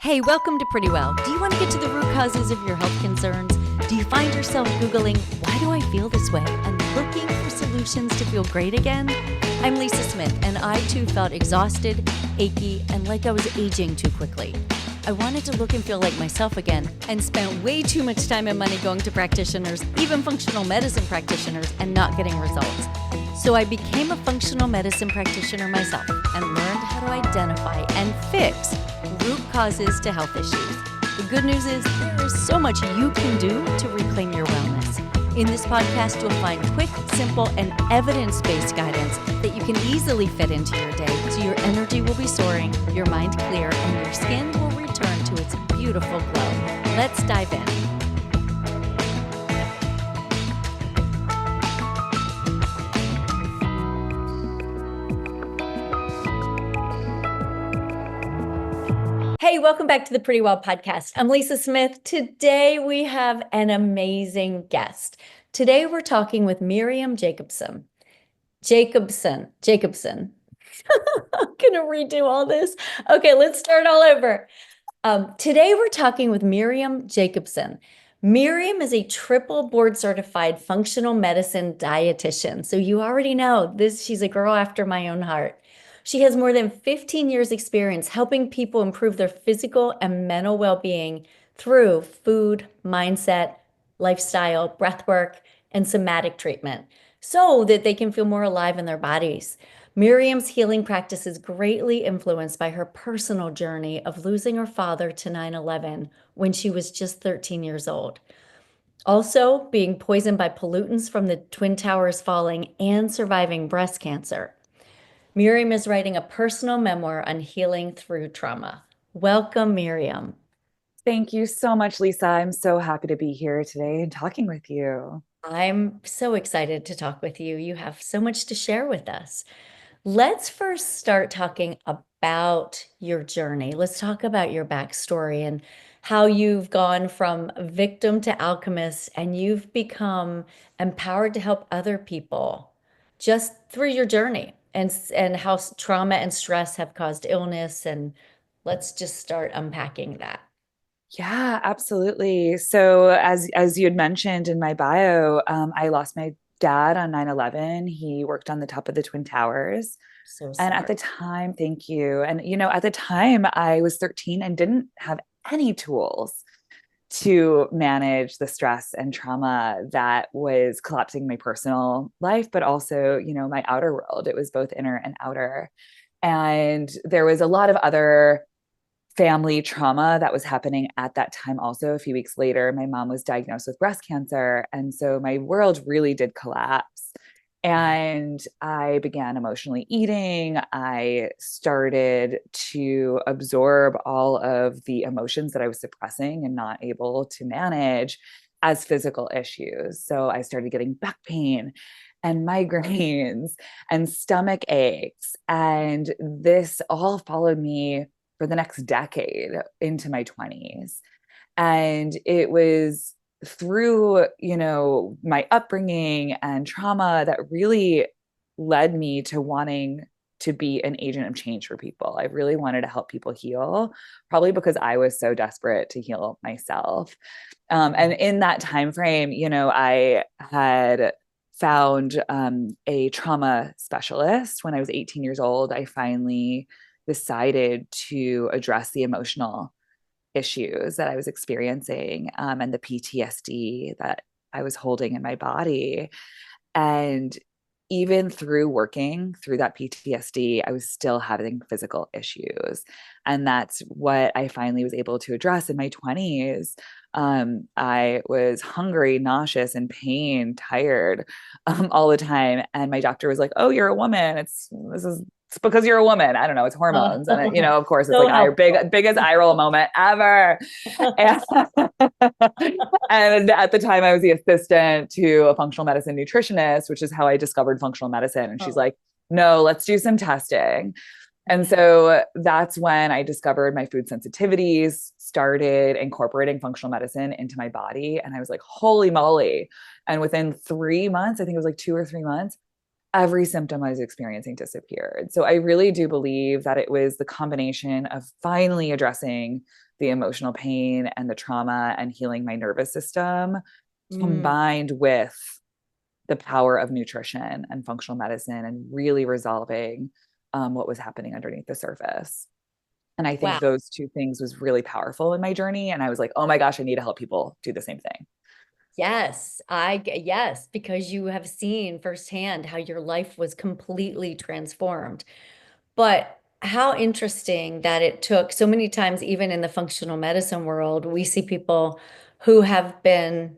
Hey, welcome to Pretty Well. Do you want to get to the root causes of your health concerns? Do you find yourself Googling, why do I feel this way? And looking for solutions to feel great again? I'm Lisa Smith, and I too felt exhausted, achy, and like I was aging too quickly. I wanted to look and feel like myself again, and spent way too much time and money going to practitioners, even functional medicine practitioners, and not getting results. So I became a functional medicine practitioner myself and learned how to identify and fix root causes to health issues. The good news is there is so much you can do to reclaim your wellness. In this podcast, you'll find quick, simple, and evidence-based guidance that you can easily fit into your day so your energy will be soaring, your mind clear, and your skin will return to its beautiful glow. Let's dive in. Hey, welcome back to the Pretty Well podcast. I'm Lisa Smith. Today we have an amazing guest. Today we're talking with Miriam Jacobson. Jacobson. I'm going to redo all this. Okay, let's start all over. Today we're talking with Miriam Jacobson. Miriam is a triple board certified functional medicine dietitian. So you already know this, she's a girl after my own heart. She has more than 15 years experience helping people improve their physical and mental well-being through food, mindset, lifestyle, breathwork, and somatic treatment so that they can feel more alive in their bodies. Miriam's healing practice is greatly influenced by her personal journey of losing her father to 9/11 when she was just 13 years old. Also, being poisoned by pollutants from the Twin Towers falling and surviving breast cancer. Miriam is writing a personal memoir on healing through trauma. Welcome, Miriam. Thank you so much, Lisa. I'm so happy to be here today and talking with you. I'm so excited to talk with you. You have so much to share with us. Let's first start talking about your journey. Let's talk about your backstory and how you've gone from victim to alchemist and you've become empowered to help other people just through your journey and how trauma and stress have caused illness. And let's just start unpacking that. Yeah, absolutely. So as you had mentioned in my bio, I lost my dad on 9/11. He worked on the top of the Twin Towers. So And at sorry. the time, thank you. And at the time I was 13 and didn't have any tools to manage the stress and trauma that was collapsing my personal life, but also, my outer world. It was both inner and outer. And there was a lot of other family trauma that was happening at that time. Also, a few weeks later, my mom was diagnosed with breast cancer. And so my world really did collapse. And I began emotionally eating. I started to absorb all of the emotions that I was suppressing and not able to manage as physical issues. So I started getting back pain and migraines and stomach aches. And this all followed me for the next decade into my 20s. And it was through, my upbringing and trauma that really led me to wanting to be an agent of change for people. I really wanted to help people heal, probably because I was so desperate to heal myself. And in that time frame, I had found a trauma specialist when I was 18 years old. I finally decided to address the emotional issues that I was experiencing and the PTSD that I was holding in my body. And even through working through that PTSD, I was still having physical issues. And that's what I finally was able to address in my 20s. I was hungry, nauseous, in pain, tired all the time. And my doctor was like, "Oh, you're a woman. It's because you're a woman. I don't know. It's hormones." And of course, it's So like helpful. biggest eye roll moment ever. And, and at the time, I was the assistant to a functional medicine nutritionist, which is how I discovered functional medicine. And she's Oh, like, "No, let's do some testing." And yeah. so that's when I discovered my food sensitivities, started incorporating functional medicine into my body. And I was like, holy moly. And within 3 months, I think it was like 2 or 3 months, every symptom I was experiencing disappeared. So I really do believe that it was the combination of finally addressing the emotional pain and the trauma and healing my nervous system, Mm, combined with the power of nutrition and functional medicine and really resolving what was happening underneath the surface. And I think wow. those two things was really powerful in my journey. And I was like, oh my gosh, I need to help people do the same thing. Yes, because you have seen firsthand how your life was completely transformed. But how interesting that it took so many times, even in the functional medicine world, we see people who have been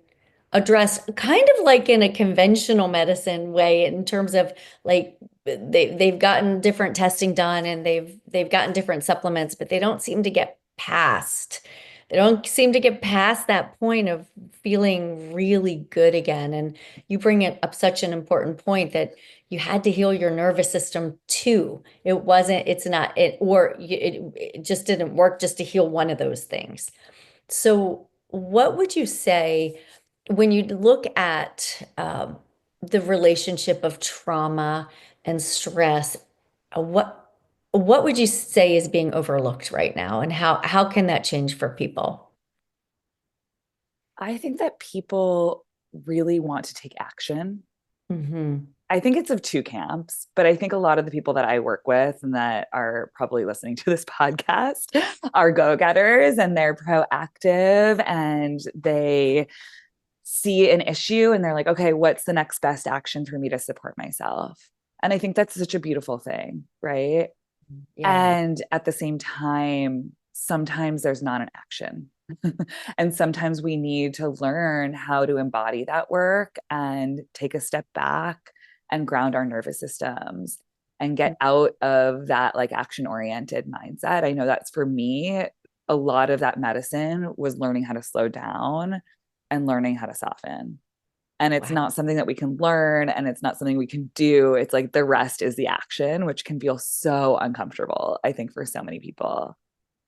addressed kind of like in a conventional medicine way in terms of like they've gotten different testing done and they've gotten different supplements, but they don't seem to get past that point of feeling really good again. And you bring it up such an important point that you had to heal your nervous system too. It's not, it just didn't work just to heal one of those things. So, what would you say when you look at the relationship of trauma and stress? What would you say is being overlooked right now, and how can that change for people? I think that people really want to take action. Hmm. I think it's of two camps, but I think a lot of the people that I work with and that are probably listening to this podcast are go getters and they're proactive and they see an issue and they're like, okay, what's the next best action for me to support myself? And I think that's such a beautiful thing, right? Yeah. And at the same time, sometimes there's not an action. And sometimes we need to learn how to embody that work and take a step back and ground our nervous systems and get out of that like action oriented mindset. I know that's for me, a lot of that medicine was learning how to slow down and learning how to soften. And it's Wow. not something that we can learn and it's not something we can do. It's like the rest is the action, which can feel so uncomfortable, I think, for so many people.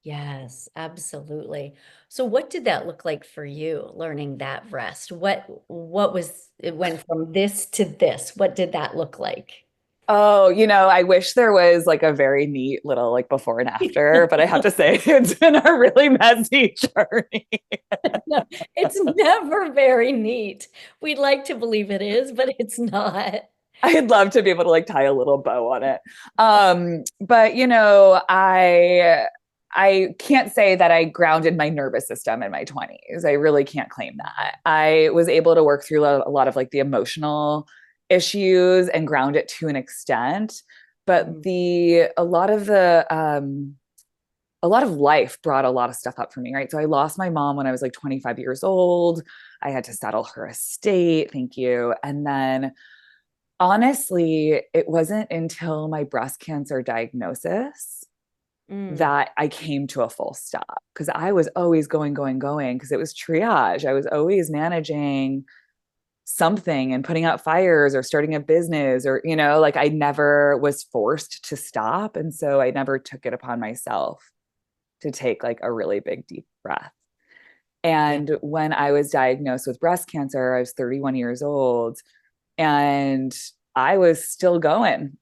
Yes, absolutely. So what did that look like for you, learning that rest? What was it went from this to this? What did that look like? Oh, I wish there was like a very neat little like before and after, but I have to say it's been a really messy journey. No, it's never very neat. We'd like to believe it is, but it's not. I'd love to be able to like tie a little bow on it. But I can't say that I grounded my nervous system in my 20s. I really can't claim that. I was able to work through a lot of like the emotional issues and ground it to an extent, but Mm, the a lot of life brought a lot of stuff up for me, right? So I lost my mom when I was like 25 years old. I had to settle her estate, thank you. And then honestly, it wasn't until my breast cancer diagnosis mm, that I came to a full stop because I was always going because it was triage. I was always managing something and putting out fires or starting a business or, like I never was forced to stop. And so I never took it upon myself to take like a really big, deep breath. yeah. And when I was diagnosed with breast cancer, I was 31 years old and I was still going.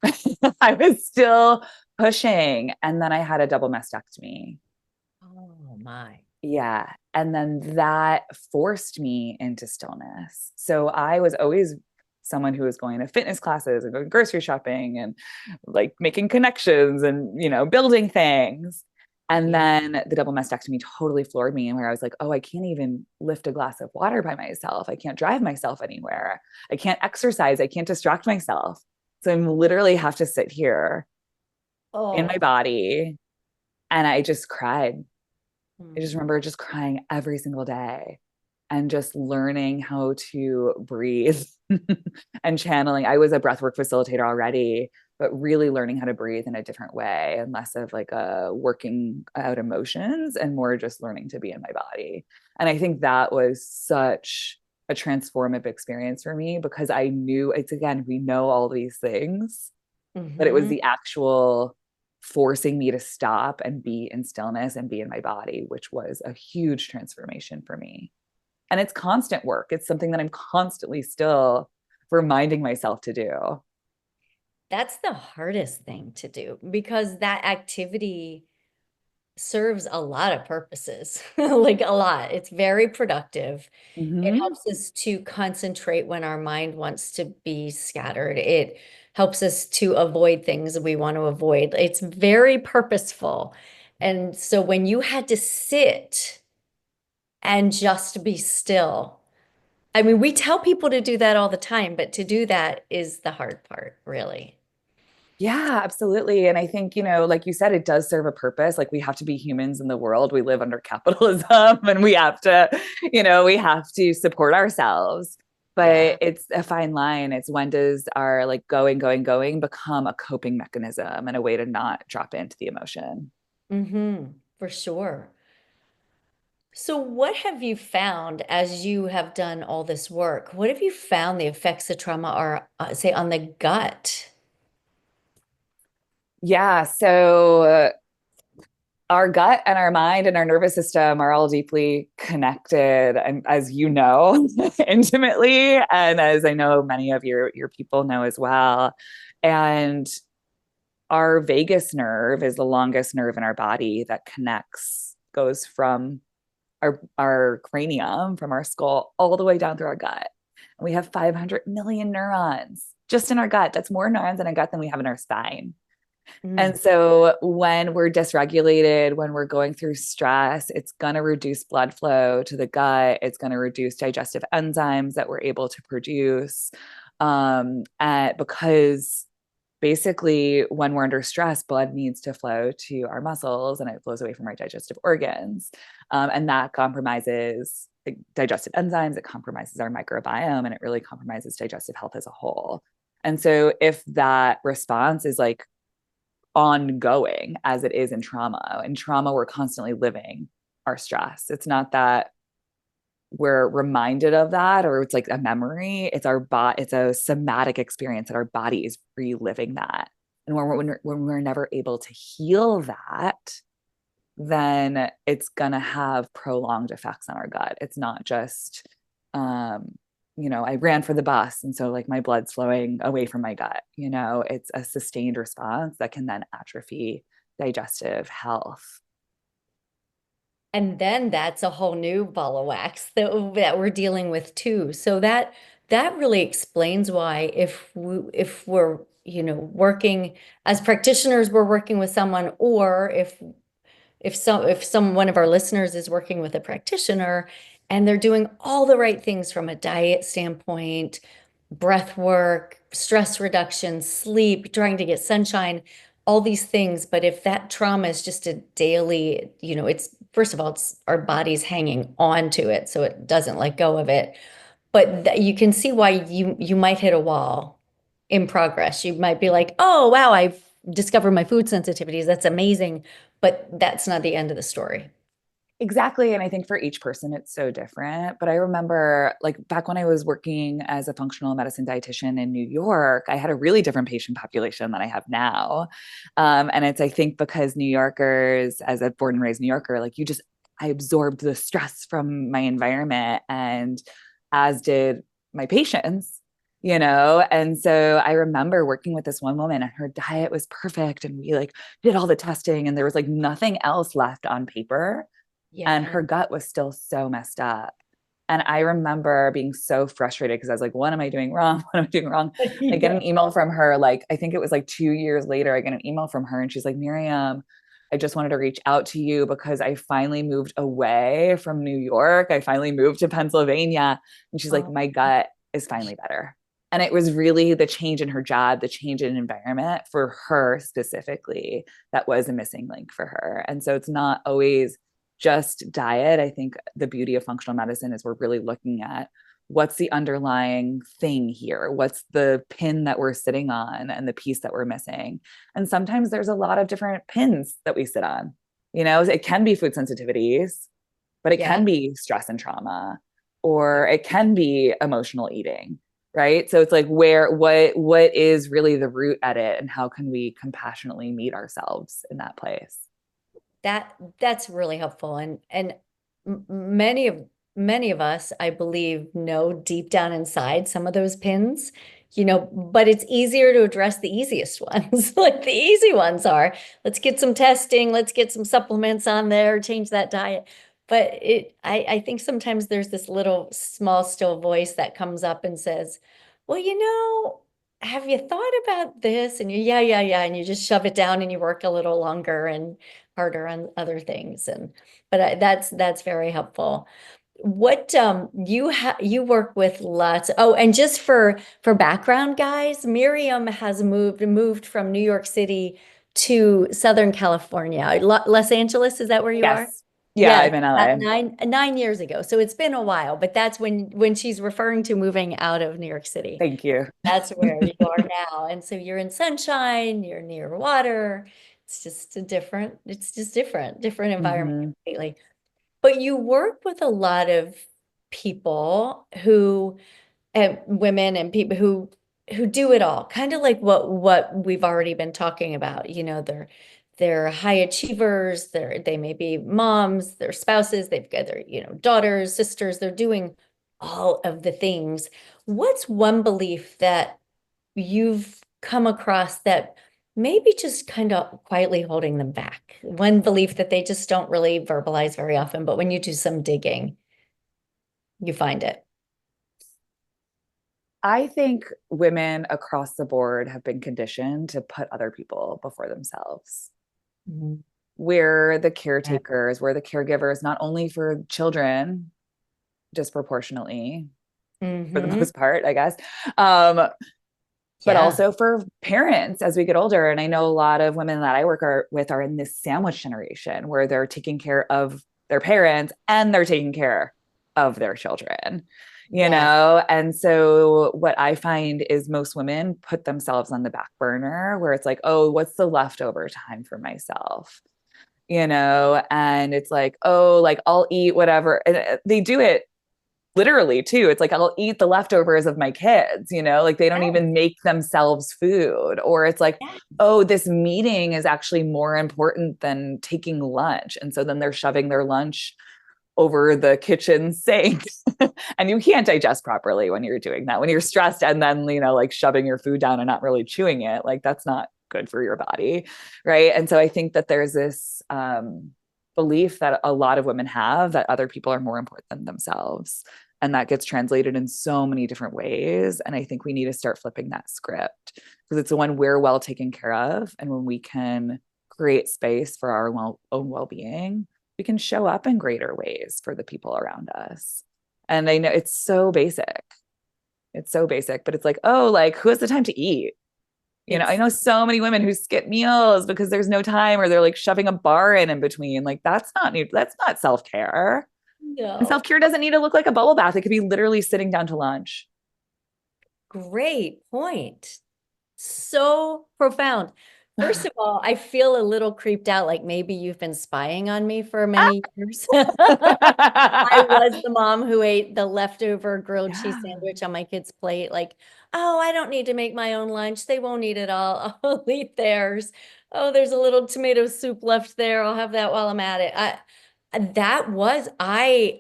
I was still pushing. And then I had a double mastectomy. Oh my. Yeah. And then that forced me into stillness. So I was always someone who was going to fitness classes and going grocery shopping and like making connections and, building things. And Yeah. then the double mastectomy totally floored me, and where I was like, oh, I can't even lift a glass of water by myself. I can't drive myself anywhere. I can't exercise. I can't distract myself. So I literally have to sit here in my Oh. body. And I just cried. I just Mm, remember just crying every single day and just learning how to breathe and channeling. I was a breathwork facilitator already, but really learning how to breathe in a different way and less of like a working out emotions and more just learning to be in my body. And I think that was such a transformative experience for me because I knew it's again, we know all these things, but it was hmm. the actual forcing me to stop and be in stillness and be in my body, which was a huge transformation for me. And it's constant work. It's something that I'm constantly still reminding myself to do. That's the hardest thing to do because that activity serves a lot of purposes, like a lot. It's very productive. It Hmm. helps us to concentrate when our mind wants to be scattered. It helps us to avoid things we want to avoid. It's very purposeful. And so when you had to sit and just be still, I mean, we tell people to do that all the time, but to do that is the hard part, really. Yeah, absolutely. And I think, like you said, it does serve a purpose. Like we have to be humans in the world. We live under capitalism and we have to support ourselves. Yeah. But it's a fine line. It's when does our like going become a coping mechanism and a way to not drop into the emotion? For sure. So, what have you found as you have done all this work? What have you found the effects of trauma are, say, on the gut? Yeah. So our gut and our mind and our nervous system are all deeply connected, and as you know, intimately, and as I know many of your people know as well. And our vagus nerve is the longest nerve in our body that connects, goes from our cranium, from our skull, all the way down through our gut. And we have 500 million neurons just in our gut. That's more neurons in our gut than we have in our spine. Mm, And so when we're dysregulated, when we're going through stress, it's going to reduce blood flow to the gut. It's going to reduce digestive enzymes that we're able to produce. And because basically, when we're under stress, blood needs to flow to our muscles and it flows away from our digestive organs. And that compromises digestive enzymes, it compromises our microbiome, and it really compromises digestive health as a whole. And so, if that response is like ongoing as it is in trauma, we're constantly living our stress. It's not that we're reminded of that or it's like a memory. It's a somatic experience that our body is reliving that. And when we're never able to heal that, then it's gonna have prolonged effects on our gut. It's not just I ran for the bus and so like my blood's flowing away from my gut. It's a sustained response that can then atrophy digestive health. and then that's a whole new ball of wax that we're dealing with too. So that really explains why if we're, working as practitioners, we're working with someone, or if some one of our listeners is working with a practitioner and they're doing all the right things from a diet standpoint, breath work, stress reduction, sleep, trying to get sunshine, all these things. But if that trauma is just a daily, it's first of all, it's our body's hanging on to it, so it doesn't let go of it. But you can see why you might hit a wall in progress. You might be like, oh, wow, I've discovered my food sensitivities. That's amazing. But that's not the end of the story. Exactly. And I think for each person, it's so different. But I remember, like, back when I was working as a functional medicine dietitian in New York, I had a really different patient population than I have now. And it's, I think, because New Yorkers, as a born and raised New Yorker, like, I absorbed the stress from my environment, and as did my patients. And so I remember working with this one woman and her diet was perfect and we like did all the testing and there was like nothing else left on paper and Yeah. her gut was still so messed up. And I remember being so frustrated because I was like, what am I doing wrong? What am I doing wrong? I get Yeah. an email from her, like, I think it was like 2 years later, I get an email from her and she's like, Miriam, I just wanted to reach out to you because I finally moved away from New York. I finally moved to Pennsylvania. And she's like, Oh, my gut is finally better. And it was really the change in her job, the change in environment for her specifically that was a missing link for her. And so it's not always just diet. I think the beauty of functional medicine is we're really looking at what's the underlying thing here? What's the pin that we're sitting on and the piece that we're missing? And sometimes there's a lot of different pins that we sit on. It can be food sensitivities, but it yeah. can be stress and trauma, or it can be emotional eating, right? So it's like what is really the root at it and how can we compassionately meet ourselves in that place? That's really helpful. And many of us, I believe, know deep down inside some of those pins. but it's easier to address the easiest ones. Like the easy ones are, let's get some testing, let's get some supplements on there, change that diet. But I think sometimes there's this little small still voice that comes up and says, well, have you thought about this? And yeah. And you just shove it down and you work a little longer and harder on other things. But that's very helpful. What you work with lots. Oh, and just for background, guys, Miriam has moved from New York City to Southern California. Los Angeles, is that where you are? Yes. Yeah, Yes, I'm in about LA. 9 years ago. So it's been a while, but that's when she's referring to moving out of New York City. Thank you. That's where you are now. And so you're in sunshine, you're near water. It's just different environment Hmm. completely. But you work with a lot of people women and people who do it all, kind of like what we've already been talking about. They're high achievers. They may be moms, their spouses, they've got their daughters, sisters. They're doing all of the things. What's one belief that you've come across that maybe just kind of quietly holding them back? One belief that they just don't really verbalize very often, but when you do some digging, you find it. I think women across the board have been conditioned to put other people before themselves. Mhm. We're the Yeah. caretakers, we're the caregivers, not only for children disproportionately, for the Mm-hmm. most part, I guess, um, but Yeah. also for parents as we get older. And I know a lot of women that I with are in this sandwich generation where they're taking care of their parents and they're taking care of their children, Yes. And so what I find is most women put themselves on the back burner where it's like, oh, what's the leftover time for myself? And it's like, oh, like I'll eat whatever. And they do it literally too. It's like I'll eat the leftovers of my kids, like they don't Yes. even make themselves food. Or it's like, Yes. oh, this meeting is actually more important than taking lunch. And so then they're shoving their lunch over the kitchen sink. And you can't digest properly when you're doing that. When you're stressed and then, like shoving your food down and not really chewing it, like that's not good for your body. Right. And so I think that there's this belief that a lot of women have that other people are more important than themselves. And that gets translated in so many different ways. And I think we need to start flipping that script because it's the one we're well taken care of. And when we can create space for our own well-being, we can show up in greater ways for the people around us. And I know it's so basic. It's so basic, but it's like, oh, like who has the time to eat? I It's know so many women who skip meals because there's no time or they're like shoving a bar in between. Like that's not self-care. And no. self-care doesn't need to look like a bubble bath. It could be literally sitting down to lunch. Great point. So profound. First of all, I feel a little creeped out, like maybe you've been spying on me for many years. I was the mom who ate the leftover grilled cheese Yeah. sandwich on my kid's plate. Like, oh, I don't need to make my own lunch. They won't eat it all. I'll eat theirs. Oh, there's a little tomato soup left there. I'll have that while I'm at it. That was, I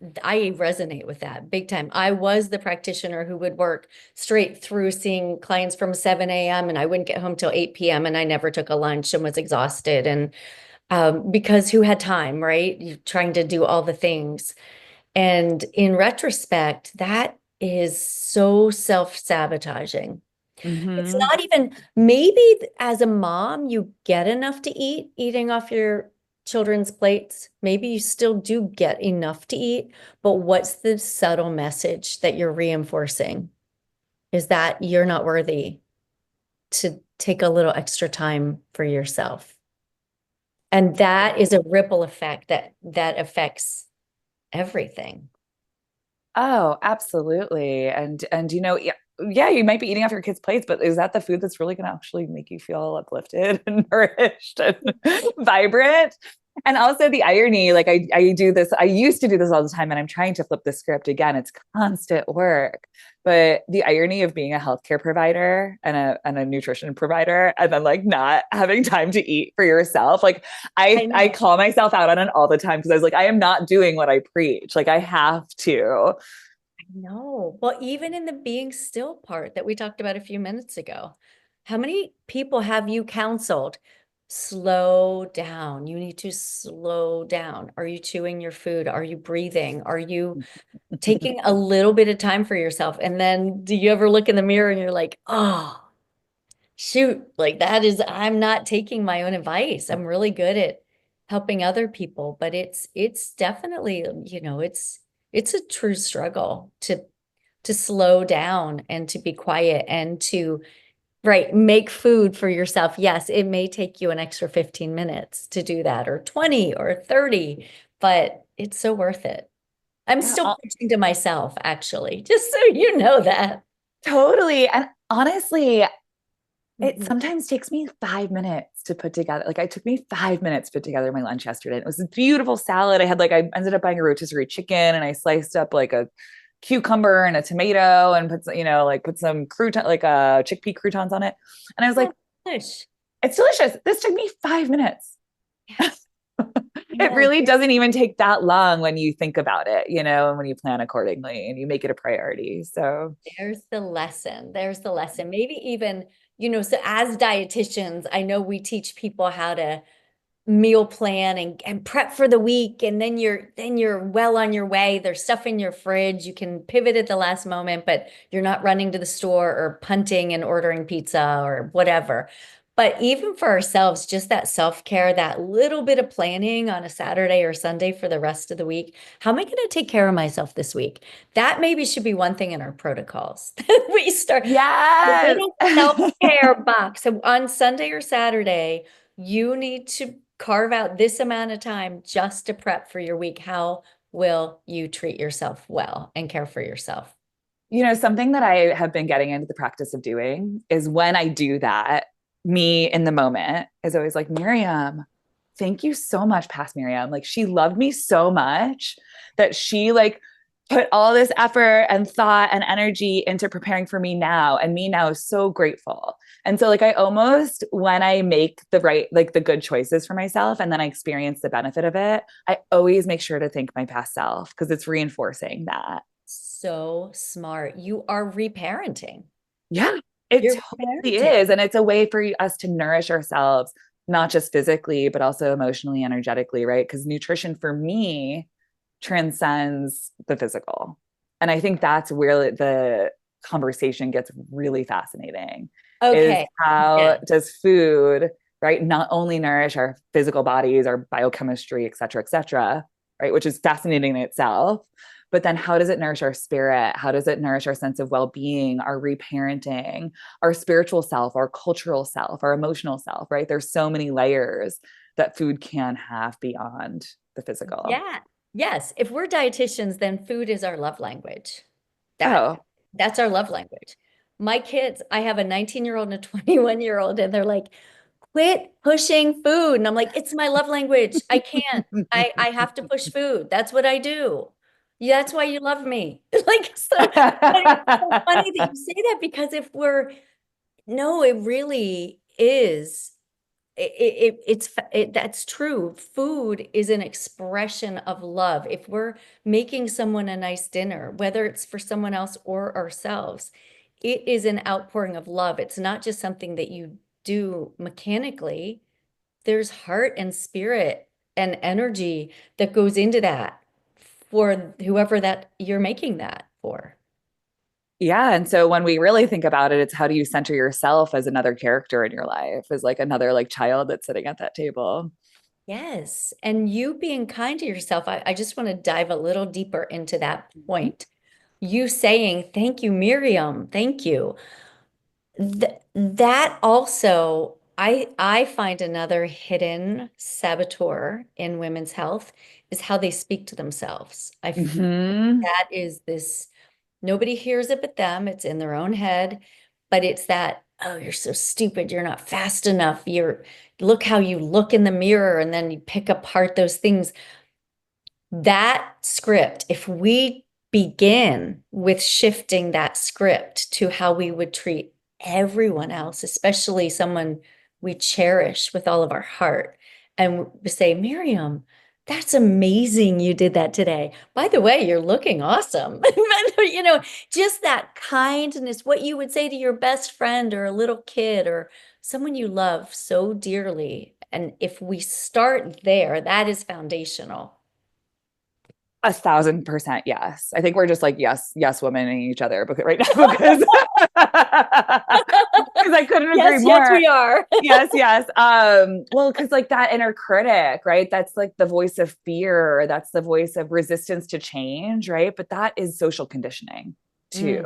resonate with that big time. I was the practitioner who would work straight through seeing clients from 7 a.m. and I wouldn't get home till 8 p.m. and I never took a lunch and was exhausted. And because who had time, right? You're trying to do all the things. And in retrospect, that is so self-sabotaging. It's Mm-hmm. not even, maybe as a mom, you get enough to eat, eating off your children's plates. Maybe you still do get enough to eat, but what's the subtle message that you're reinforcing? Is that you're not worthy to take a little extra time for yourself. And that is a ripple effect that affects everything. Oh, absolutely. And yeah, you might be eating off your kids' plates, but is that the food that's really going to actually make you feel uplifted and nourished and vibrant? And also the irony, like I do this, I used to do this all the time, and I'm trying to flip the script again. It's constant work. But the irony of being a healthcare provider and a nutrition provider, and then like not having time to eat for yourself. Like I I know. call myself out on it all the time because I was like, I am not doing what I preach. Like I have to. No. Well, even in the being still part that we talked about a few minutes ago, how many people have you counseled? Slow down. You need to slow down. Are you chewing your food? Are you breathing? Are you taking a little bit of time for yourself? And then do you ever look in the mirror and you're like, oh, shoot, like that is, I'm not taking my own advice. I'm really good at helping other people, but it's definitely, it's a true struggle to slow down and to be quiet and to, right, make food for yourself. Yes, it may take you an extra 15 minutes to do that, or 20 or 30, but it's so worth it. I'm Yeah, still preaching to myself, actually, just so you know that. totally. And honestly, it Mhm. sometimes takes me 5 minutes to put together. Like it took me 5 minutes to put together my lunch yesterday. It was a beautiful salad. I ended up buying a rotisserie chicken and I sliced up like a cucumber and a tomato and put some crouton, like chickpea croutons on it. And I was Oh, like, gosh. it's delicious. This took me 5 minutes. Yes. It No, really doesn't even take that long when you think about it, and when you plan accordingly and you make it a priority. So, there's the lesson. There's the lesson. Maybe even, so as dietitians, I know we teach people how to meal plan and prep for the week, and then you're well on your way. There's stuff in your fridge. You can pivot at the last moment, but you're not running to the store or punting and ordering pizza or whatever. But even for ourselves, just that self-care, that little bit of planning on a Saturday or Sunday for the rest of the week. How am I going to take care of myself this week? That maybe should be one thing in our protocols. We start a yes. little self-care box. So on Sunday or Saturday, you need to carve out this amount of time just to prep for your week. How will you treat yourself well and care for yourself? Something that I have been getting into the practice of doing is when I do that, me in the moment is always like, Miriam, thank you so much, past Miriam. Like, she loved me so much that she like put all this effort and thought and energy into preparing for me now. And me now is so grateful. And so, like, I almost, when I make the right, like the good choices for myself and then I experience the benefit of it, I always make sure to thank my past self because it's reinforcing that. So smart. You are reparenting. Yeah, it You're totally reparenting. is. And it's a way for us to nourish ourselves, not just physically, but also emotionally, energetically, right? Because nutrition for me transcends the physical. And I think that's where the conversation gets really fascinating is Okay. how Yeah. does food, right, not only nourish our physical bodies, our biochemistry, et cetera, right, which is fascinating in itself, but then how does it nourish our spirit? How does it nourish our sense of well-being, our reparenting, our spiritual self, our cultural self, our emotional self, right? There's so many layers that food can have beyond the physical. Yeah. Yes. If we're dietitians, then food is our love language. That Oh. that's our love language. My kids, I have a 19-year-old and a 21-year-old, and they're like, quit pushing food. And I'm like, it's my love language. I can't. I have to push food. That's what I do. Yeah, that's why you love me. Like, so, but it's so funny that you say that, because if we're, no, it really is. That's true. Food is an expression of love. If we're making someone a nice dinner, whether it's for someone else or ourselves, it is an outpouring of love. It's not just something that you do mechanically. There's heart and spirit and energy that goes into that for whoever that you're making that for. Yeah. And so when we really think about it, it's how do you center yourself as another character in your life, as like another like child that's sitting at that table. Yes. And you being kind to yourself, I just want to dive a little deeper into that point. You saying, thank you, Miriam, thank you. That also, I find another hidden saboteur in women's health is how they speak to themselves. Mm-hmm. That is this, nobody hears it but them. It's in their own head, but it's that, oh, you're so stupid. You're not fast enough. Look how you look in the mirror, and then you pick apart those things. That script, if we begin with shifting that script to how we would treat everyone else, especially someone we cherish with all of our heart, and we say, Miriam, That's amazing you did that today. By the way, you're looking awesome. You know, just that kindness, what you would say to your best friend or a little kid or someone you love so dearly. And if we start there, that is foundational. 1,000% yes. I think we're just like yes women in each other right now because because I couldn't agree Yes, yes, more. we are. Yes. Well, because like that inner critic, right? That's like the voice of fear. That's the voice of resistance to change, right? But that is social conditioning too.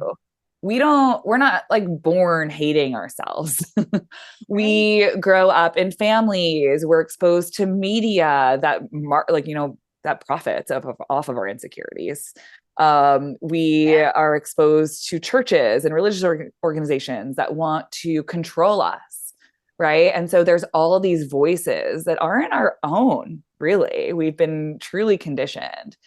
Mm, We're not like born hating ourselves. right. We grow up in families, we're exposed to media that like, that profits off of our insecurities. We Yeah. are exposed to churches and religious organizations that want to control us, right? And so there's all of these voices that aren't our own, really. We've been truly conditioned.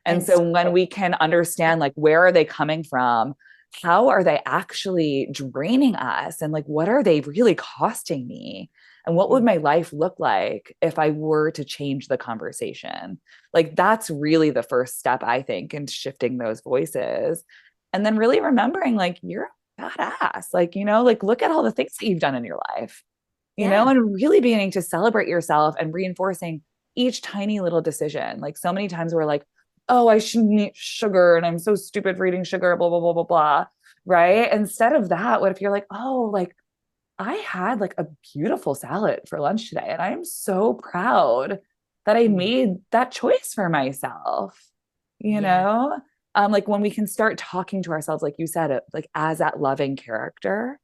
And And so when so, we can understand, like, where are they coming from? How are they actually draining us? And like, what are they really costing me? And what would mm, my life look like if I were to change the conversation? Like, that's really the first step, I think, in shifting those voices. And then really remembering, like, you're a badass. Like, like, look at all the things that you've done in your life, yeah. and really beginning to celebrate yourself and reinforcing each tiny little decision. Like, so many times we're like, oh, I shouldn't eat sugar and I'm so stupid for eating sugar, blah, blah, blah, blah, blah. Right. Instead of that, what if you're like, oh, like I had like a beautiful salad for lunch today and I'm so proud that I Mm, made that choice for myself, you yeah. know? Like when we can start talking to ourselves, like you said, like as that loving character,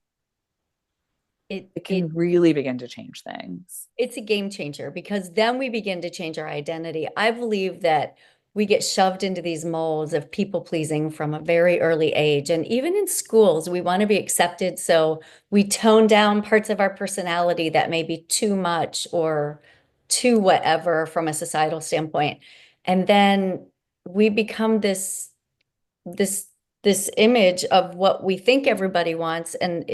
It it it can really begin to change things. it's a game changer because then we begin to change our identity. I believe that we get shoved into these molds of people pleasing from a very early age. And even in schools, we want to be accepted. So we tone down parts of our personality that may be too much or too whatever from a societal standpoint. And then we become this this image of what we think everybody wants, and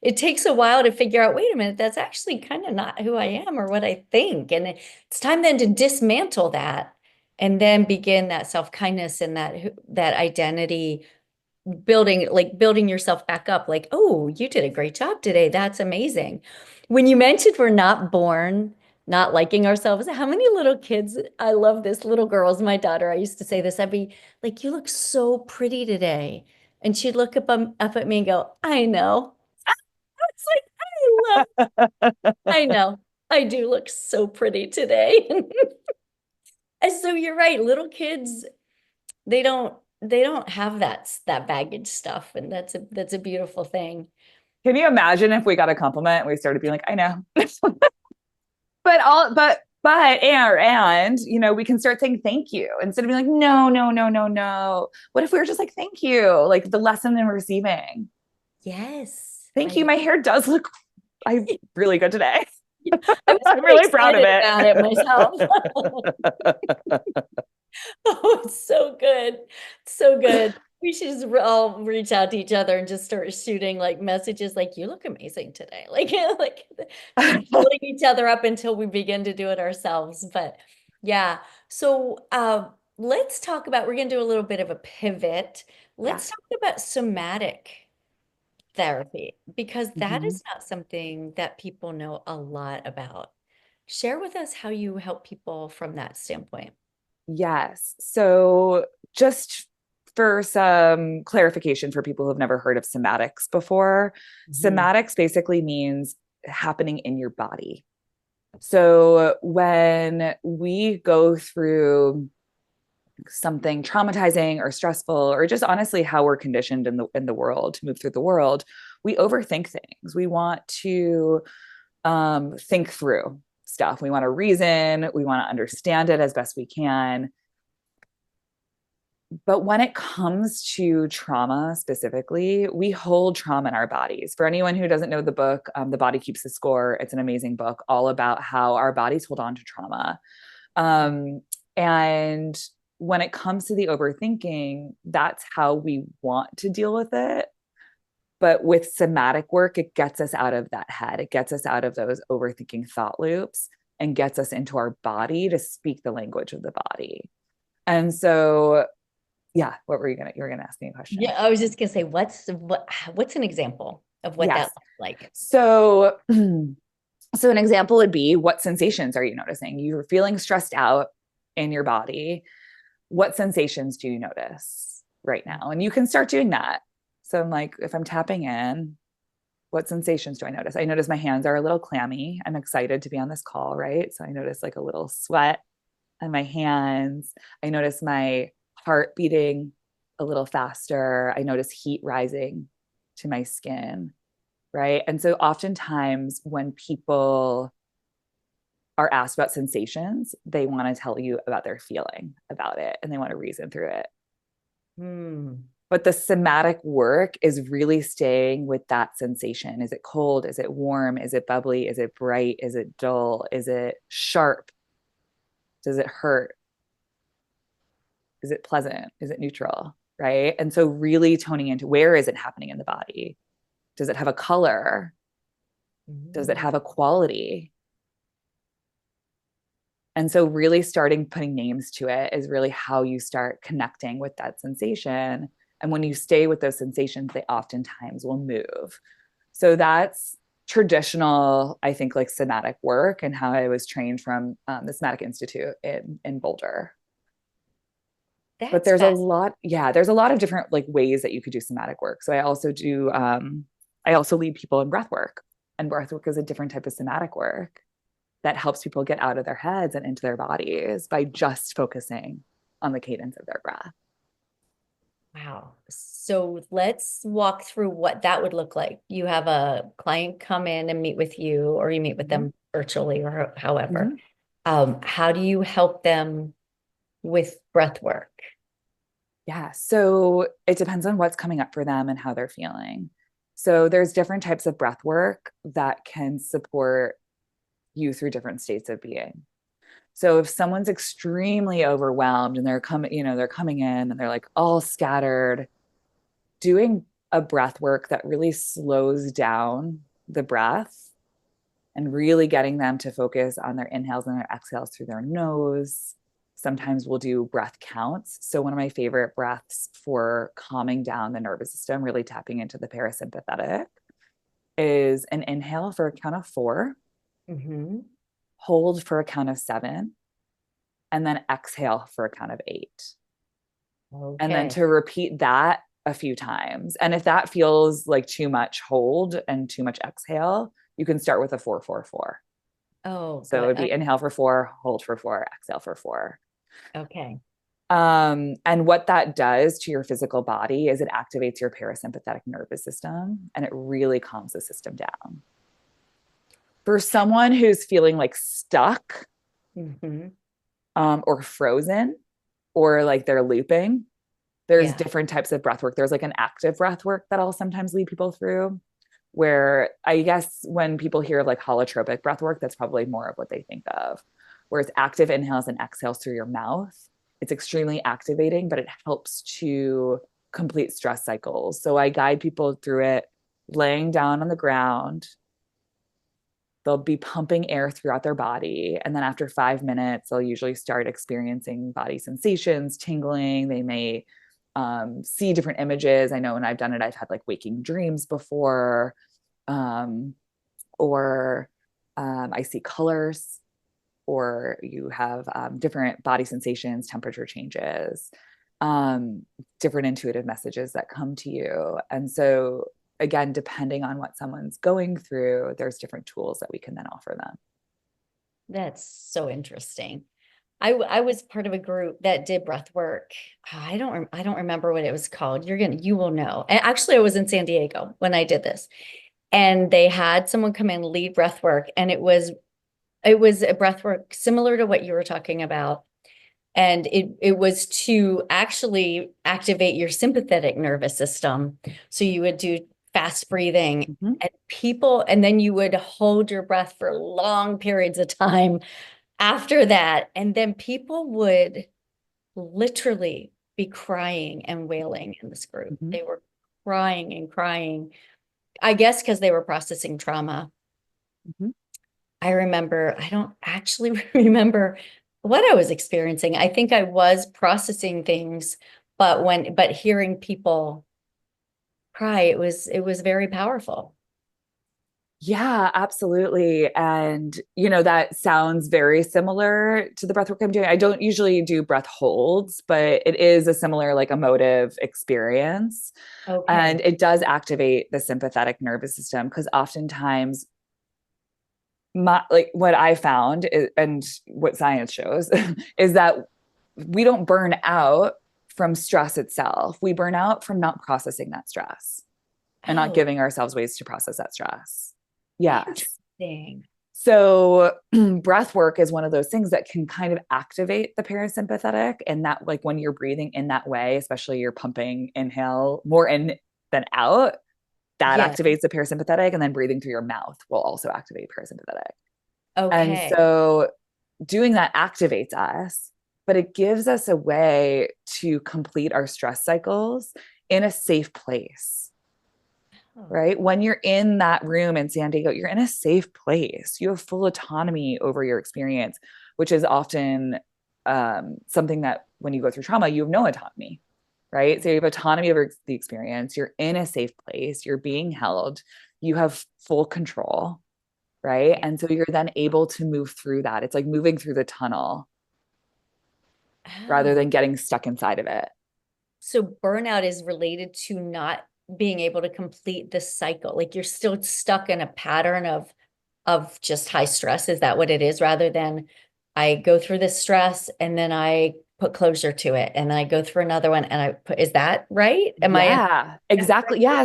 it takes a while to figure out, wait a minute, that's actually kind of not who I am or what I think. And it's time then to dismantle that and then begin that self-kindness and that identity building, like building yourself back up, like, oh, you did a great job today, that's amazing. When you mentioned we're not born not liking ourselves, how many little kids, I love this, little girls, my daughter, I used to say this, I'd be like, you look so pretty today, and she'd look up at me and go, I know. It's like, I know, I do look so pretty today. And so you're right, little kids, they don't have that baggage stuff, and that's a beautiful thing. Can you imagine if we got a compliment and we started being like, I know. And we can start saying thank you instead of being like, no, no, no, no, no. What if we were just like, thank you? Like the lesson in receiving. Yes, Thank you. My hair does look really good today. I was I'm really really proud of excited it. about it myself. Oh, it's so good. So good. We should just all reach out to each other and just start shooting like messages like, you look amazing today. Like, like keep building each other up until we begin to do it ourselves. But yeah. So let's talk about, we're gonna do a little bit of a pivot. Yeah. Let's talk about somatic therapy because that Mhm. is not something that people know a lot about. Share with us how you help people from that standpoint. Yes. So just for some clarification for people who have never heard of somatics before, Mhm. somatics basically means happening in your body. So when we go through something traumatizing or stressful, or just honestly how we're conditioned in the world to move through the world, we overthink things. We want to think through stuff. We want to reason. We want to understand it as best we can. But when it comes to trauma specifically, we hold trauma in our bodies. For anyone who doesn't know the book, The Body Keeps the Score, it's an amazing book all about how our bodies hold on to trauma. And when it comes to the overthinking, that's how we want to deal with it. But with somatic work, it gets us out of that head. It gets us out of those overthinking thought loops and gets us into our body to speak the language of the body. And so, yeah, you were gonna ask me a question. Yeah, I was just gonna say, what's an example of what that Yes. looks like? So, so an example would be, what sensations are you noticing? You're feeling stressed out in your body. What sensations do you notice right now? And you can start doing that. So I'm like, if I'm tapping in, what sensations do I notice? I notice my hands are a little clammy. I'm excited to be on this call, right? So I notice like a little sweat on my hands. I notice my heart beating a little faster. I notice heat rising to my skin, right? And so oftentimes when people are asked about sensations, they want to tell you about their feeling about it and they want to reason through it. Hmm. But the somatic work is really staying with that sensation. Is it cold? Is it warm? Is it bubbly? Is it bright? Is it dull? Is it sharp? Does it hurt? Is it pleasant? Is it neutral? Right. And so, really toning into, where is it happening in the body? Does it have a color? Does it Mm. have a quality? And so, really starting putting names to it is really how you start connecting with that sensation. And when you stay with those sensations, they oftentimes will move. So that's traditional, I think, like somatic work and how I was trained from the Somatic Institute in Boulder. But That's there's a fast. lot, yeah, there's a lot of different like ways that you could do somatic work. So I also lead people in breath work, and breath work is a different type of somatic work that helps people get out of their heads and into their bodies by just focusing on the cadence of their breath. Wow. So let's walk through what that would look like. You have a client come in and meet with you, or you meet with Mm-hmm. them virtually or however. Mm-hmm. How do you help them with breath work? Yeah. So it depends on what's coming up for them and how they're feeling. So there's different types of breath work that can support you through different states of being. So if someone's extremely overwhelmed and they're coming in and they're like all scattered, doing a breath work that really slows down the breath and really getting them to focus on their inhales and their exhales through their nose. Sometimes we'll do breath counts. So, one of my favorite breaths for calming down the nervous system, really tapping into the parasympathetic, is an inhale for a count of 4, Mm-hmm. hold for a count of 7, and then exhale for a count of 8. And then Okay. to repeat that a few times. And if that feels like too much hold and too much exhale, you can start with a 4-4-4. Oh, So it good. would be inhale for 4, hold for 4, exhale for 4. Okay. And what that does to your physical body is it activates your parasympathetic nervous system and it really calms the system down. For someone who's feeling like stuck Mm-hmm. or frozen or like they're looping, there's Yeah. different types of breath work. There's like an active breath work that I'll sometimes lead people through, where I guess when people hear of like holotropic breath work, that's probably more of what they think of, where it's active inhales and exhales through your mouth. It's extremely activating, but it helps to complete stress cycles. So I guide people through it laying down on the ground. They'll be pumping air throughout their body. And then after 5 minutes, they'll usually start experiencing body sensations, tingling. They may see different images. I know when I've done it, I've had like waking dreams before, um, or I see colors, or you have different body sensations, temperature changes, um, different intuitive messages that come to you. And so, again, depending on what someone's going through, there's different tools that we can then offer them. That's so interesting. I was part of a group that did breath work. I don't remember what it was called. You will know. And actually, I was in San Diego when I did this, and they had someone come in lead breath work, and it was a breath work similar to what you were talking about, and it was to actually activate your sympathetic nervous system. So you would do fast breathing, Mm-hmm. and then you would hold your breath for long periods of time after that. And then people would literally be crying and wailing in this group. Mm-hmm. They were crying and crying, I guess, because they were processing trauma. Mm-hmm. I remember, I don't actually remember what I was experiencing. I think I was processing things, but hearing people cry, it was very powerful. Yeah, absolutely. And, that sounds very similar to the breath work I'm doing. I don't usually do breath holds, but it is a similar, like, emotive experience. And Okay. it does activate the sympathetic nervous system because oftentimes, like what I found and what science shows is that we don't burn out from stress itself. We burn out from not processing that stress and not Oh, giving ourselves ways to process that stress. Yes. interesting. So breath work is one of those things that can kind of activate the parasympathetic, and that, like, when you're breathing in that way, especially you're pumping inhale more in than out, that Yeah. activates the parasympathetic, and then breathing through your mouth will also activate parasympathetic. And Okay. so doing that activates us, but it gives us a way to complete our stress cycles in a safe place, Oh, right? When you're in that room in San Diego, you're in a safe place. You have full autonomy over your experience, which is often something that when you go through trauma, you have no autonomy, right? So you have autonomy over the experience. You're in a safe place. You're being held. You have full control, right? right. And so you're then able to move through that. It's like moving through the tunnel rather Oh, than getting stuck inside of it. so burnout is related to not being able to complete the cycle. Like you're still stuck in a pattern of just high stress. Is that what it is? Rather than I go through this stress and then I put closure to it, and then I go through another one and I put, is that right? Am I in Yeah, that exactly. correctly? Yeah.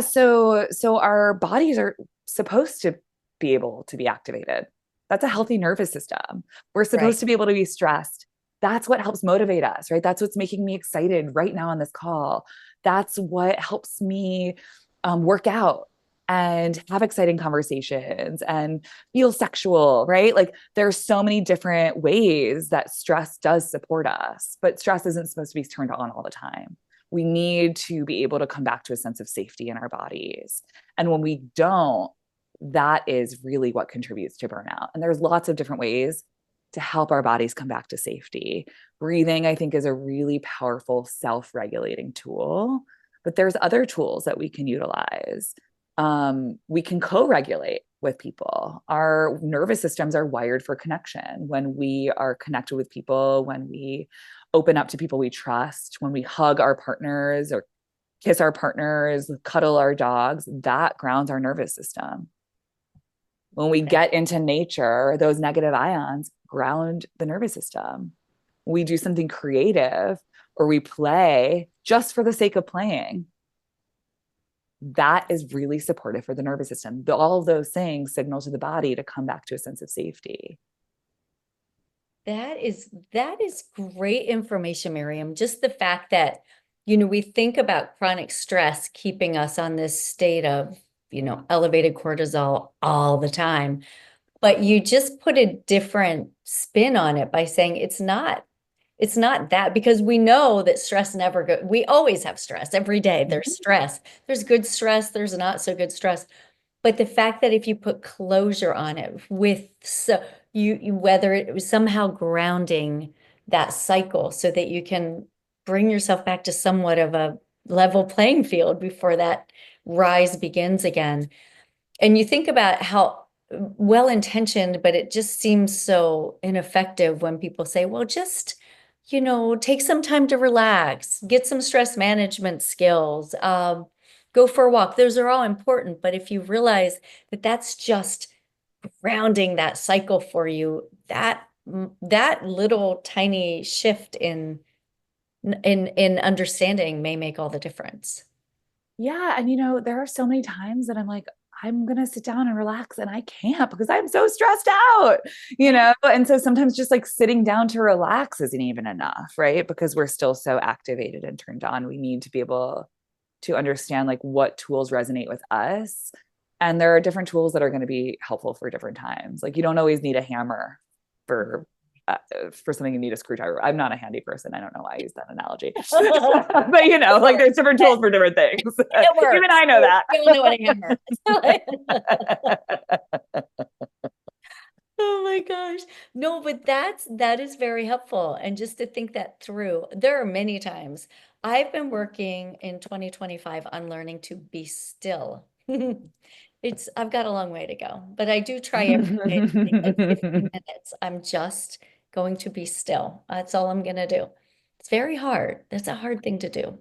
So our bodies are supposed to be able to be activated. That's a healthy nervous system. We're Right. supposed to be able to be stressed. That's what helps motivate us, right? That's what's making me excited right now on this call. That's what helps me work out and have exciting conversations and feel sexual, right? Like, there's so many different ways that stress does support us, but stress isn't supposed to be turned on all the time. We need to be able to come back to a sense of safety in our bodies. And when we don't, that is really what contributes to burnout. And there's lots of different ways to help our bodies come back to safety. Breathing, I think, is a really powerful self-regulating tool, but there's other tools that we can utilize. We can co-regulate with people. Our nervous systems are wired for connection. When we are connected with people, when we open up to people we trust, when we hug our partners or kiss our partners, cuddle our dogs, that grounds our nervous system. When we That get into nature, those negative ions ground the nervous system. We do something creative or we play just for the sake of playing. That is really supportive for the nervous system. All of those things signal to the body to come back to a sense of safety. that is great information, Miriam. Just the fact that, we think about chronic stress keeping us on this state of, elevated cortisol all the time. But you just put a different spin on it by saying it's not that, because we know that stress never go. We always have stress every day. There's Mhm. stress. There's good stress. There's not so good stress. But the fact that if you put closure on it with so whether it was somehow grounding that cycle so that you can bring yourself back to somewhat of a level playing field before that rise begins again. And you think about how well intentioned, but it just seems so ineffective when people say, well, just, take some time to relax, get some stress management skills, go for a walk. Those are all important. But if you realize that that's just grounding that cycle for you, that little tiny shift in understanding may make all the difference. Yeah. And, there are so many times that I'm like, I'm going to sit down and relax and I can't because I'm so stressed out, Yeah. And so sometimes just like sitting down to relax isn't even enough, right? Because we're still so activated and turned on. We need to be able to understand like what tools resonate with us. And there are different tools that are going to be helpful for different times. Like, you don't always need a hammer for uh, for something you need a screwdriver. I'm not a handy person. I don't know why I use that analogy. But It like, works. there's different tools for different things. It Even works. I know We all know what a hammer is. that. Oh my gosh. No, but that is very helpful. And just to think that through, there are many times I've been working in 2025 on learning to be still. I've got a long way to go, but I do try every day to take like 15 minutes. I'm just going to be still. That's all I'm going to do. It's very hard. That's a hard thing to do.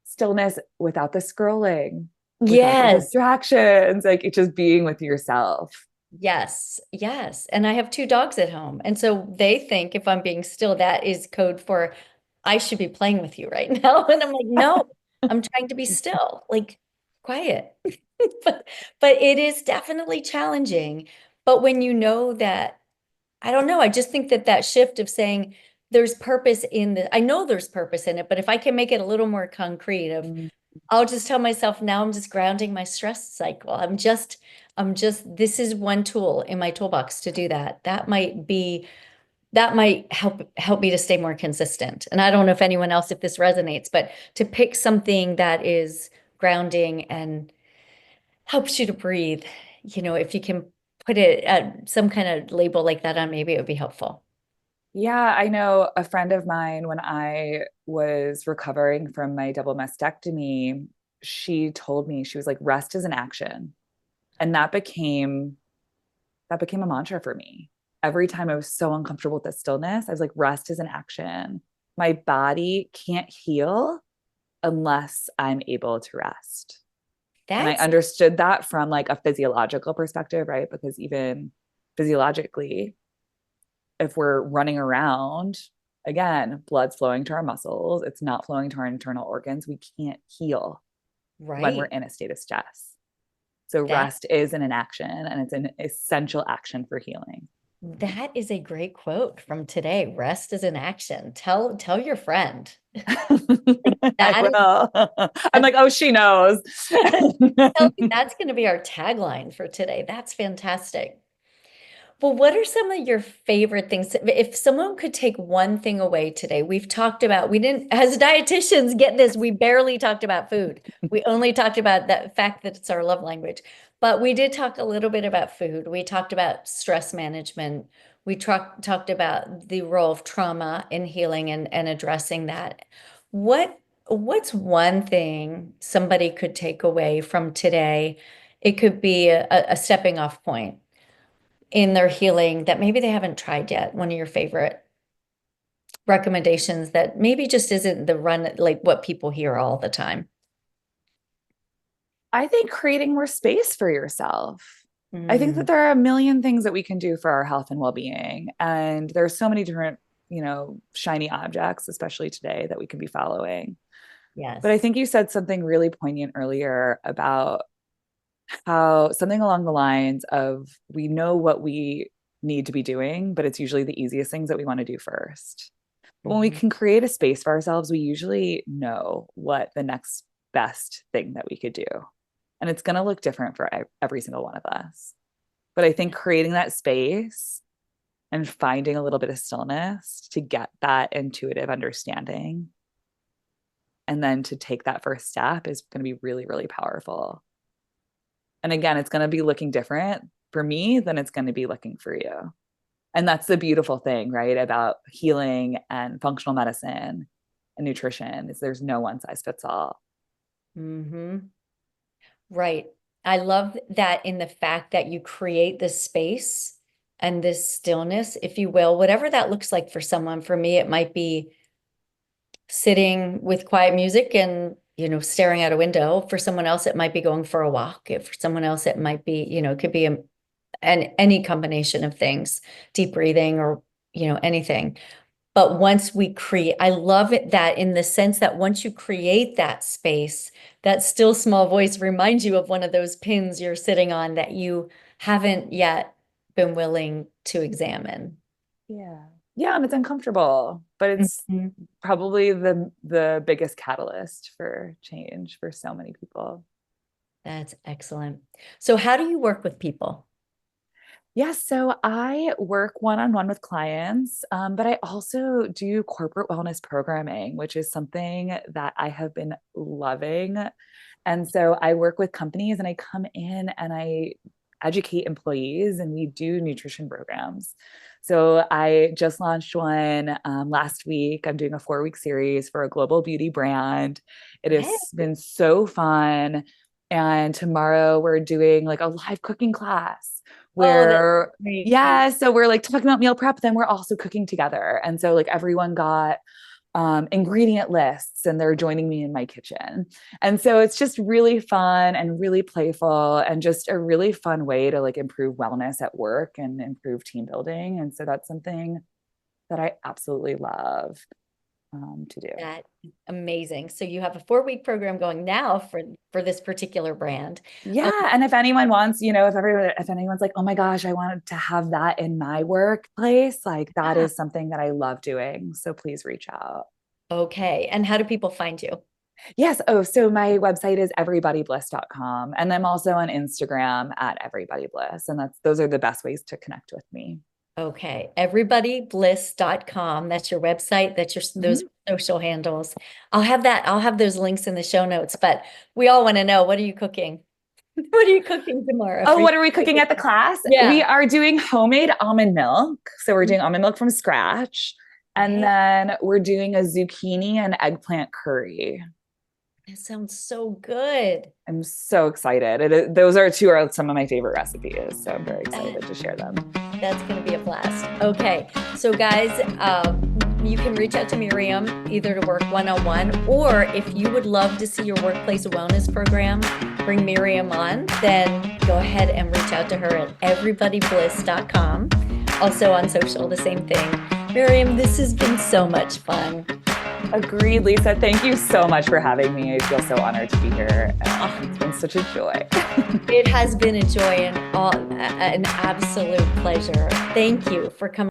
Stillness without the scrolling, without the Yes. distractions, like it's just being with yourself. Yes, yes. And I have two dogs at home. And so they think if I'm being still, that is code for I should be playing with you right now. And I'm like, no, I'm trying to be still, like quiet. But it is definitely challenging. But when you know that, I don't know, I just think that that shift of saying there's purpose in the, I know there's purpose in it, but if I can make it a little more concrete of Mm. I'll just tell myself now I'm just grounding my stress cycle. This is one tool in my toolbox to do that. That might help me to stay more consistent. And I don't know if anyone else, if this resonates, but to pick something that is grounding and helps you to breathe, if you can put it at some kind of label like that on, maybe it would be helpful. Yeah, I know a friend of mine when I was recovering from my double mastectomy, she told me, she was like, rest is an action. And that became a mantra for me. Every time I was so uncomfortable with the stillness, I was like, rest is an action. My body can't heal unless I'm able to rest. And I That's understood that from like a physiological perspective, right? Because even physiologically, if we're running around, again, blood's flowing to our muscles, it's not flowing to our internal organs. We can't heal when we're right. in a state of stress. So That rest is an action and it's an essential action for healing. that is a great quote from today. Rest is an action. Tell your friend. I That is will. I'm that's, like, oh, she knows. that's going to be our tagline for today. That's fantastic. Well, what are some of your favorite things? If someone could take one thing away today, we've talked about, we didn't, as dietitians, get this, we barely talked about food. We only talked about that fact that it's our love language. But we did talk a little bit about food. We talked about stress management. We talked about the role of trauma in healing and addressing that. What's one thing somebody could take away from today? It could be a stepping off point in their healing that maybe they haven't tried yet? One of your favorite recommendations that maybe just isn't the run, like what people hear all the time. I think creating more space for yourself. I think that Mm, there are a million things that we can do for our health and well-being. And there's so many different, shiny objects, especially today, that we can be following. But I yes. think you said something really poignant earlier about how something along the lines of we know what we need to be doing, but it's usually the easiest things that we want to do first. But when we Mhm. can create a space for ourselves, we usually know what the next best thing that we could do. And it's going to look different for every single one of us. But I think creating that space and finding a little bit of stillness to get that intuitive understanding and then to take that first step is going to be really, really powerful. And again, it's going to be looking different for me than it's going to be looking for you. And that's the beautiful thing, right? About healing and functional medicine and nutrition is there's no one size fits all. Hmm. Right. I love that in the fact that you create this space and this stillness, if you will, whatever that looks like for someone. For me, it might be sitting with quiet music and, staring out a window. For someone else, it might be going for a walk. For someone else, it might be, it could be any combination of things, deep breathing or, anything. But once we create, I love it that in the sense that once you create that space, that still small voice reminds you of one of those pins you're sitting on that you haven't yet been willing to examine. Yeah. Yeah, and it's uncomfortable, but it's Mhm. probably the biggest catalyst for change for so many people. That's excellent. So how do you work with people? Yeah, so I work one-on-one with clients, but I also do corporate wellness programming, which is something that I have been loving. And so I work with companies and I come in and I educate employees and we do nutrition programs. So I just launched one last week. I'm doing a 4-week series for a global beauty brand. It Hey. has been so fun. And tomorrow we're doing like a live cooking class Oh, that's where, great. yeah, so we're like talking about meal prep, then we're also cooking together. And so like everyone got ingredient lists and they're joining me in my kitchen. And so it's just really fun and really playful and just a really fun way to like improve wellness at work and improve team building. And so that's something that I absolutely love to do. That is amazing. So you have a 4-week program going now for this particular brand. Um, Yeah. And if anyone wants, if anyone's like, oh my gosh, I wanted to have that in my workplace, like that yeah. is something that I love doing. So please reach out. Okay. And how do people find you? Yes. Oh, so my website is everybodybliss.com. And I'm also on Instagram at everybodybliss. And those are the best ways to connect with me. Okay. Everybodybliss.com. That's your website. That's your those Mhm. social handles. I'll have those links in the show notes, but we all want to know, what are you cooking? What are you cooking tomorrow Oh, for what are we cooking at the class? We Yeah. are doing homemade almond milk. So we're doing almond milk from scratch. And Hey, then we're doing a zucchini and eggplant curry. that sounds so good. I'm so excited. Those are some of my favorite recipes. So I'm very excited to share them. That's going to be a blast. Okay. So, guys, you can reach out to Miriam either to work one-on-one, or if you would love to see your workplace wellness program, bring Miriam on, then go ahead and reach out to her at everybodybliss.com. Also on social, the same thing. Miriam, this has been so much fun. Agreed, Lisa. Thank you so much for having me. I feel so honored to be here. It's been such a joy. It has been a joy and an absolute pleasure. Thank you for coming.